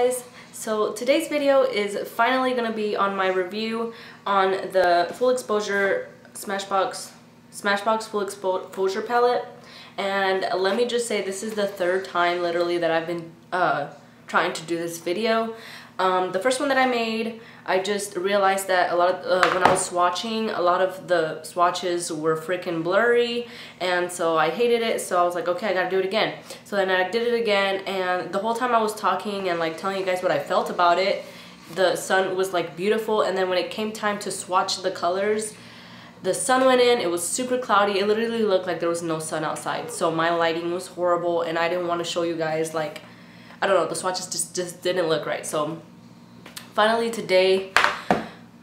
guys, so today's video is finally going to be on my review on the full exposure Smashbox full exposure palette. And let me just say, this is the third time literally that I've been trying to do this video. The first one that I made, I just realized that a lot of when I was swatching, a lot of the swatches were freaking blurry, and so I hated it. So I was like, okay, I gotta do it again. So then I did it again, and the whole time I was talking and like telling you guys what I felt about it, the sun was like beautiful, and then when it came time to swatch the colors, the sun went in, it was super cloudy, it literally looked like there was no sun outside. So my lighting was horrible, and I didn't want to show you guys, like, I don't know, the swatches just didn't look right. So finally today,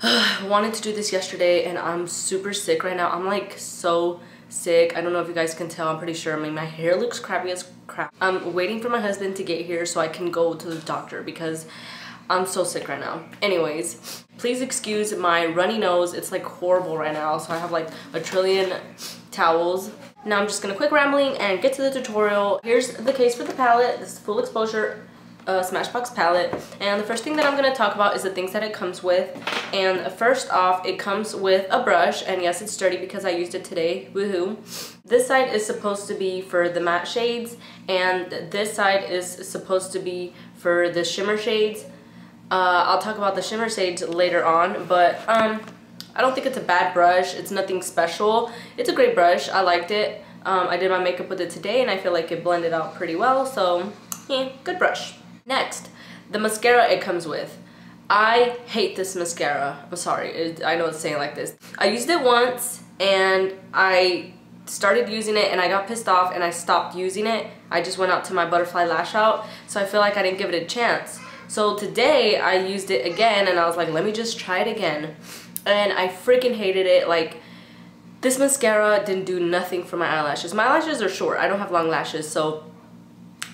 I wanted to do this yesterday, and I'm super sick right now. I'm like so sick. I don't know if you guys can tell, I'm pretty sure. I mean, my hair looks crappy as crap. I'm waiting for my husband to get here so I can go to the doctor because I'm so sick right now. Anyways, please excuse my runny nose. It's like horrible right now, so I have like a trillion towels. Now I'm just gonna quit rambling and get to the tutorial. Here's the case for the palette. This is full exposure Smashbox palette, and the first thing that I'm going to talk about is the things that it comes with. And first off, it comes with a brush, and yes, it's dirty because I used it today, woohoo. This side is supposed to be for the matte shades, and this side is supposed to be for the shimmer shades. I'll talk about the shimmer shades later on, but I don't think it's a bad brush. It's nothing special. It's a great brush. I liked it. I did my makeup with it today, and I feel like it blended out pretty well, so yeah, good brush. Next, the mascara it comes with. I hate this mascara. I'm sorry, I know it's saying like this. I used it once and I started using it and I got pissed off and I stopped using it. I just went out to my butterfly lash out, so I feel like I didn't give it a chance. So today I used it again and I was like, let me just try it again. And I freaking hated it. Like, this mascara didn't do nothing for my eyelashes. My eyelashes are short, I don't have long lashes, so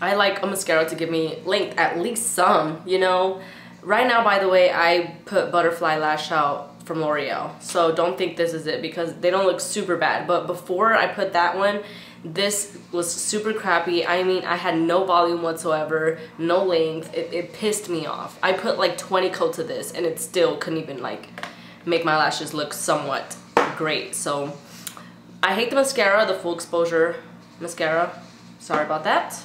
I like a mascara to give me length, at least some, you know. Right now, by the way, I put Butterfly Lash Out from L'Oreal, so don't think this is it because they don't look super bad. But before I put that one, this was super crappy. I mean, I had no volume whatsoever, no length. It pissed me off. I put like 20 coats of this and it still couldn't even like make my lashes look somewhat great. So I hate the mascara, the full exposure mascara. Sorry about that.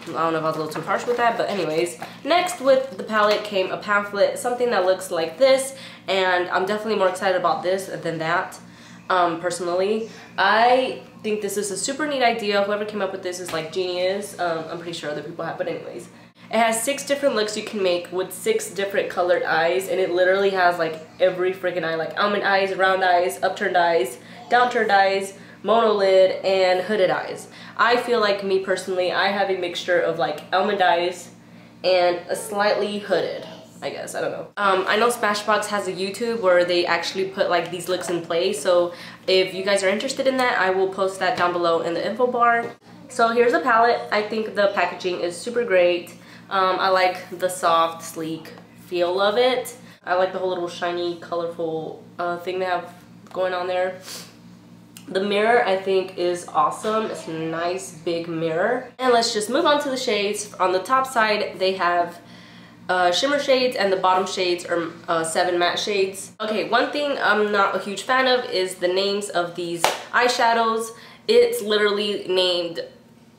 I don't know if I was a little too harsh with that, but anyways. Next with the palette came a pamphlet, something that looks like this, and I'm definitely more excited about this than that, personally. I think this is a super neat idea. Whoever came up with this is like genius. I'm pretty sure other people have, but anyways. It has 6 different looks you can make with 6 different colored eyes, and it literally has like every freaking eye, like almond eyes, round eyes, upturned eyes, downturned eyes, monolid, and hooded eyes. I feel like, me personally, I have a mixture of like almond eyes and a slightly hooded, I guess, I don't know. I know Smashbox has a YouTube where they actually put like these looks in place, so if you guys are interested in that, I will post that down below in the info bar. So here's the palette. I think the packaging is super great. I like the soft, sleek feel of it. I like the whole little shiny, colorful thing they have going on there. The mirror, I think, is awesome. It's a nice big mirror. And let's just move on to the shades. On the top side, they have shimmer shades, and the bottom shades are 7 matte shades. Okay, one thing I'm not a huge fan of is the names of these eyeshadows. It's literally named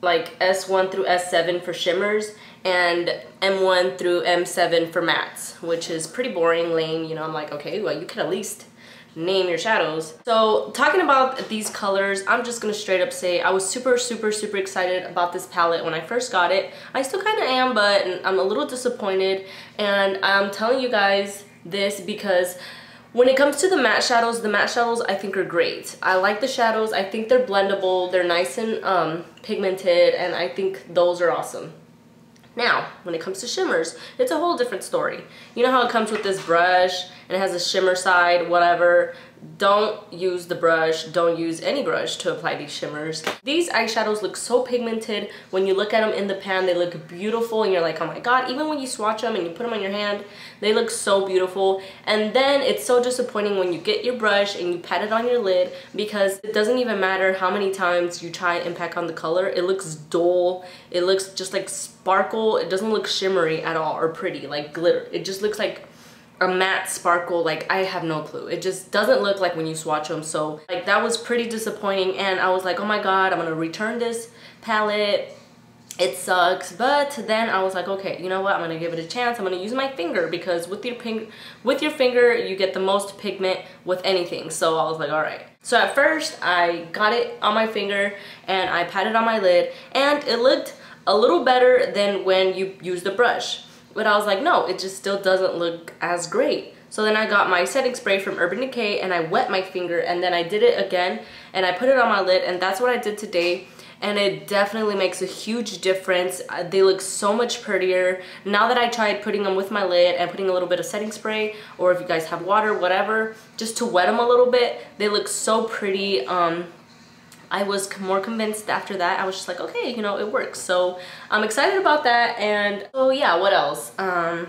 like S1 through S7 for shimmers and M1 through M7 for mattes, which is pretty boring, lame. You know, I'm like, okay, well, you could at least name your shadows. So talking about these colors, I'm just gonna straight up say I was super excited about this palette when I first got it. I still kind of am, but I'm a little disappointed, and I'm telling you guys this because when it comes to the matte shadows I think are great. I like the shadows. I think they're blendable, they're nice and pigmented, and I think those are awesome. Now, when it comes to shimmers, it's a whole different story. You know how it comes with this brush and it has a shimmer side, whatever. don't use the brush, don't use any brush to apply these shimmers. These eyeshadows look so pigmented. When you look at them in the pan, they look beautiful and you're like, oh my god. Even when you swatch them and you put them on your hand, they look so beautiful. And then it's so disappointing when you get your brush and you pat it on your lid, because it doesn't even matter how many times you try and pack on the color. It looks dull. It looks just like sparkle. It doesn't look shimmery at all or pretty like glitter. It just looks like a matte sparkle. Like, I have no clue. It just doesn't look like when you swatch them. So like, that was pretty disappointing, and I was like, oh my god, I'm gonna return this palette. It sucks. But then I was like, okay, you know what, I'm gonna give it a chance. I'm gonna use my finger, because with your finger you get the most pigment with anything. So I was like, all right. So at first I got it on my finger and I patted it on my lid, and it looked a little better than when you use the brush. But I was like, no, it just still doesn't look as great. So then I got my setting spray from Urban Decay and I wet my finger, and then I did it again and I put it on my lid, and that's what I did today. And it definitely makes a huge difference. They look so much prettier. Now that I tried putting them with my lid and putting a little bit of setting spray, or if you guys have water, whatever, just to wet them a little bit, they look so pretty. I was more convinced after that. I was just like, okay, you know, it works. So I'm excited about that. And oh yeah, what else? Oh,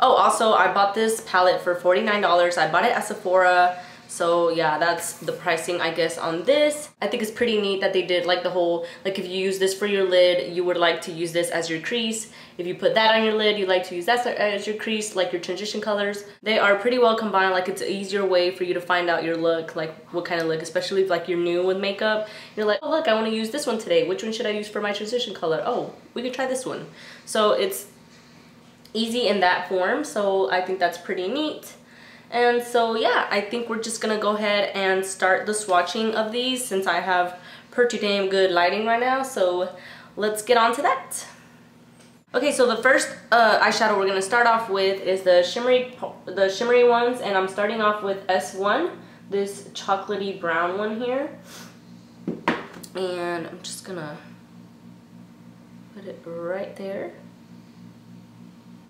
also I bought this palette for $49. I bought it at Sephora. So yeah, that's the pricing, I guess, on this. I think it's pretty neat that they did like the whole, like if you use this for your lid, you would like to use this as your crease. If you put that on your lid, you like to use that as your crease, like your transition colors. They are pretty well combined. Like, it's an easier way for you to find out your look, like what kind of look, especially if like you're new with makeup. You're like, oh look, I want to use this one today. Which one should I use for my transition color? Oh, we could try this one. So it's easy in that form. So I think that's pretty neat. And so yeah, I think we're just gonna go ahead and start the swatching of these, since I have pretty damn good lighting right now. So let's get on to that. Okay, so the first eyeshadow we're gonna start off with is the shimmery ones, and I'm starting off with S1, this chocolatey brown one here. And I'm just gonna put it right there.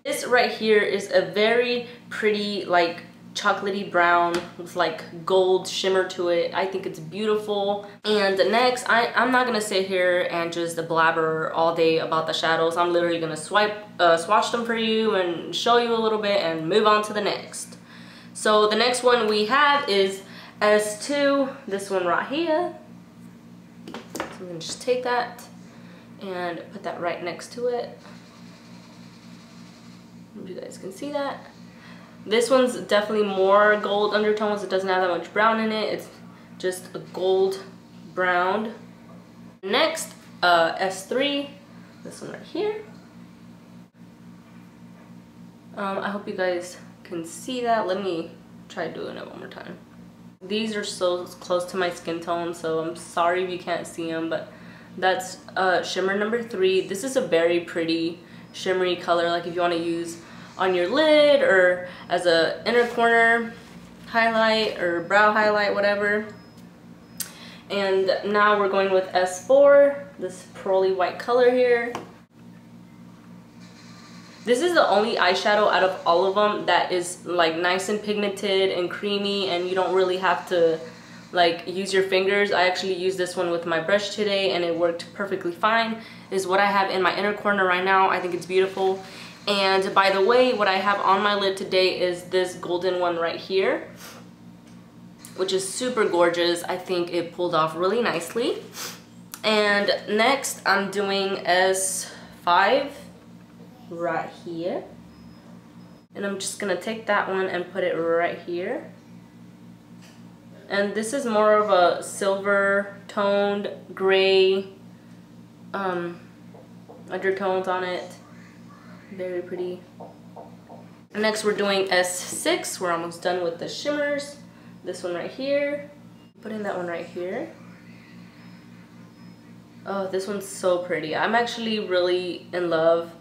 This right here is a very pretty, like, chocolatey brown with like gold shimmer to it. I think it's beautiful. And next, I'm not gonna sit here and just blabber all day about the shadows. I'm literally gonna swatch them for you and show you a little bit and move on to the next. So the next one we have is S2, this one right here. So I'm gonna just take that and put that right next to it. Hope you guys can see that. This one's definitely more gold undertones. It doesn't have that much brown in it. It's just a gold brown. Next, S3, this one right here. I hope you guys can see that. Let me try doing it one more time. These are so close to my skin tone, so I'm sorry if you can't see them, but that's shimmer number 3. This is a very pretty shimmery color, like if you want to use on your lid or as a inner corner highlight or brow highlight, whatever. And now we're going with S4, this pearly white color here. This is the only eyeshadow out of all of them that is like nice and pigmented and creamy, and you don't really have to like use your fingers. I actually used this one with my brush today and it worked perfectly fine. This is what I have in my inner corner right now. I think it's beautiful. And by the way, what I have on my lid today is this golden one right here, which is super gorgeous. I think it pulled off really nicely. And next I'm doing S5 right here. And I'm just gonna take that one and put it right here. And this is more of a silver toned gray undertones on it. Very pretty. Next we're doing S6. We're almost done with the shimmers. This one right here. Putting that one right here. Oh, this one's so pretty. I'm actually really in love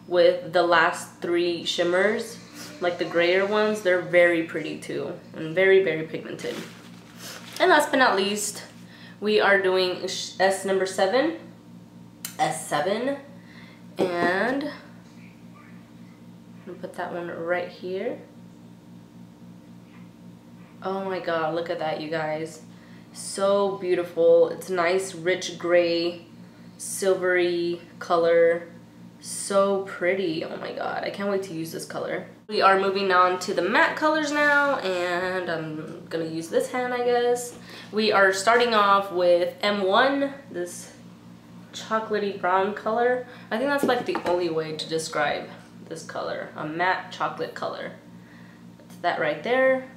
with the last 3 shimmers. Like the grayer ones, they're very pretty too. And very, very pigmented. And last but not least, we are doing S number 7. S7. And I'm gonna put that one right here. Oh my god, look at that, you guys. So beautiful. It's nice, rich gray, silvery color. So pretty. Oh my god, I can't wait to use this color. We are moving on to the matte colors now, and I'm gonna use this hand, I guess. We are starting off with M1, this chocolatey brown color. I think that's like the only way to describe this color, a matte chocolate color. That's that right there.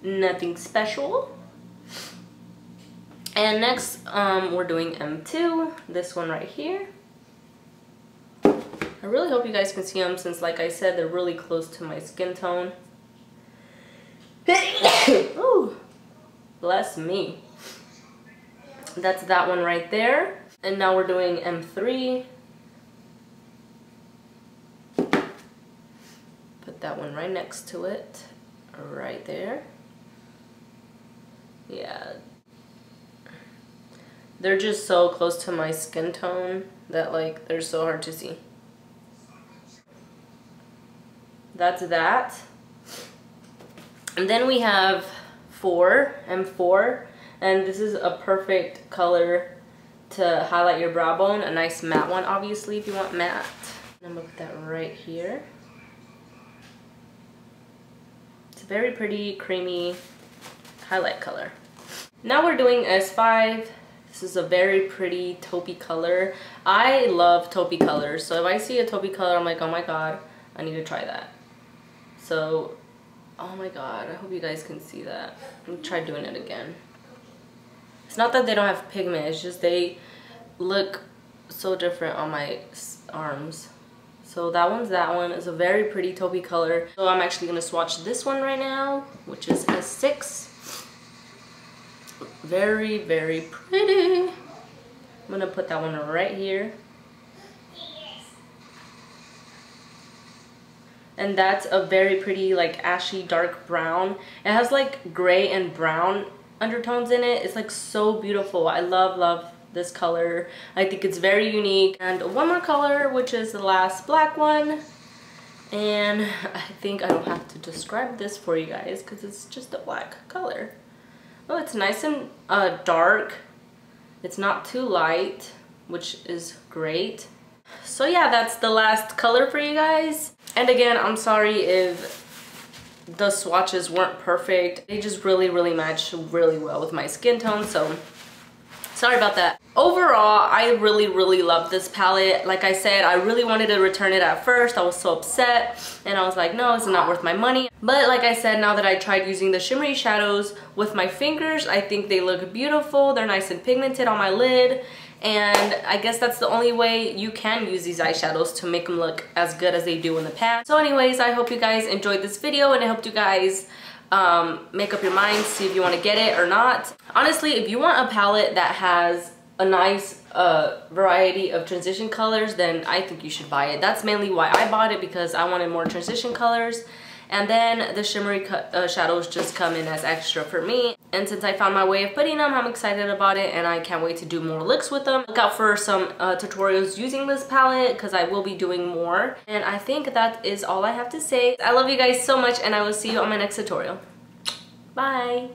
Nothing special. And next we're doing M2, this one right here. I really hope you guys can see them since, like I said, they're really close to my skin tone. Ooh, bless me. That's that one right there. And now we're doing M3. Put that one right next to it, right there. Yeah. They're just so close to my skin tone that like they're so hard to see. That's that. And then we have M4, and this is a perfect color to highlight your brow bone. A nice matte one, obviously, if you want matte. I'm gonna put that right here. It's a very pretty, creamy highlight color. Now we're doing S5. This is a very pretty taupey color. I love taupey colors, so if I see a taupey color, I'm like, oh my god, I need to try that. So, oh my god, I hope you guys can see that. I'm gonna try doing it again. It's not that they don't have pigment, it's just they look so different on my arms. So that one is a very pretty taupey color. So I'm actually gonna swatch this one right now, which is S6. Very, very pretty. I'm gonna put that one right here. And that's a very pretty, like, ashy dark brown. It has like gray and brown undertones in it. It's like so beautiful. I love this color. I think it's very unique. And one more color, which is the last black one. And I think I don't have to describe this for you guys because it's just a black color. Oh, it's nice and dark. It's not too light, which is great. So yeah, that's the last color for you guys. And again, I'm sorry if the swatches weren't perfect. They just really match really well with my skin tone, so sorry about that. Overall, I really love this palette. Like I said, I really wanted to return it at first. I was so upset and I was like, no, it's not worth my money. But like I said, now that I tried using the shimmery shadows with my fingers, I think they look beautiful. They're nice and pigmented on my lid. And I guess that's the only way you can use these eyeshadows to make them look as good as they do in the past. So anyways, I hope you guys enjoyed this video and I hope you guys make up your mind, see if you want to get it or not. Honestly, if you want a palette that has a nice variety of transition colors, then I think you should buy it. That's mainly why I bought it, because I wanted more transition colors. And then the shimmery shadows just come in as extra for me. And since I found my way of putting them, I'm excited about it and I can't wait to do more looks with them. Look out for some tutorials using this palette because I will be doing more. And I think that is all I have to say. I love you guys so much and I will see you on my next tutorial. Bye!